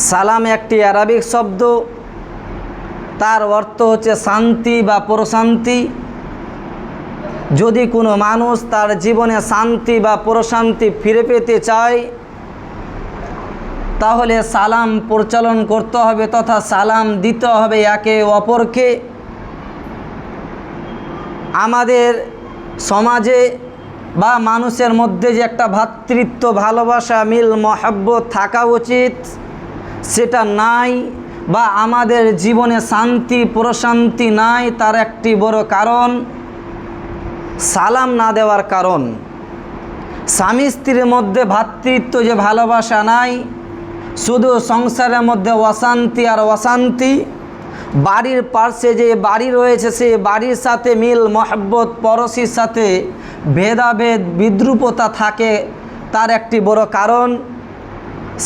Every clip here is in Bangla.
সালাম একটি আরবিক শব্দ, তার অর্থ হচ্ছে শান্তি বা প্রশান্তি। যদি কোনো মানুষ তার জীবনে শান্তি বা প্রশান্তি ফিরে পেতে চায় তাহলে সালাম প্রচলন করতে হবে তথা সালাম দিতে হবে একে অপরকে। আমাদের সমাজে বা মানুষের মধ্যে যে একটা ভ্রাতৃত্ব, ভালোবাসা, মিল, মহব্বত থাকা উচিত সেটা নাই, বা আমাদের জীবনে শান্তি প্রশান্তি নাই, তার একটি বড় কারণ সালাম না দেওয়ার কারণ। স্বামী স্ত্রীর মধ্যে ভ্রাতৃত্ব যে ভালোবাসা নাই, শুধু সংসারের মধ্যে অশান্তি আর অশান্তি। বাড়ির পাশে যে বাড়ি রয়েছে সেই বাড়ির সাথে মিল মহব্বত, পড়োশির সাথে ভেদাভেদ বিদ্রুপতা থাকে, তার একটি বড় কারণ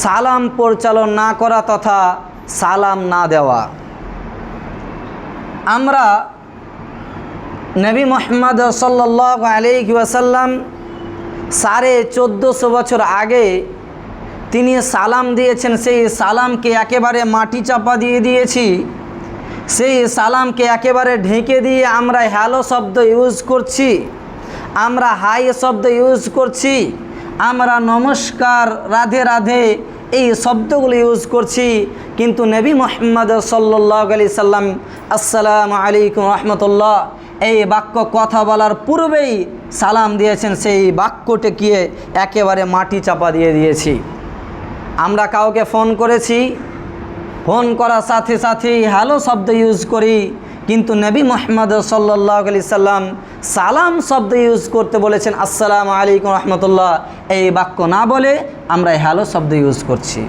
সালাম পরিচালন না করা তথা সালাম না দেওয়া। আমরা নবী মুহাম্মদ সাল্লাল্লাহু আলাইহি ওয়াসাল্লাম 1450 বছর আগে তিনি সালাম দিয়েছেন, সেই সালামকে একেবারে মাটি চাপা দিয়ে দিয়েছি। সেই সালামকে একেবারে ঢেকে দিয়ে আমরা হ্যালো শব্দ ইউজ করছি, আমরা হাই শব্দ ইউজ করছি, আমরা নমস্কার, রাধে রাধে এই শব্দগুলো ইউজ করছি। কিন্তু নবী মুহাম্মদ সাল্লাল্লাহু আলাইহি সাল্লাম আসসালামু আলাইকুম রহমতুল্লাহ এই বাক্য কথা বলার পূর্বেই সালাম দিয়েছেন, সেই বাক্যটিকে একেবারে মাটি চাপা দিয়ে দিয়েছি। আমরা কাউকে ফোন করেছি, ফোন করার সাথে সাথেই হ্যালো শব্দ ইউজ করি, কিন্তু নবী মুহাম্মদ সাল্লাল্লাহু আলাইহি সাল্লাম সালাম শব্দ ইউজ করতে বলেছেন, আসসালামু আলাইকুম রহমতুল্লাহ এই বাক্য না বলে আমরা হ্যালো শব্দ ইউজ করছি।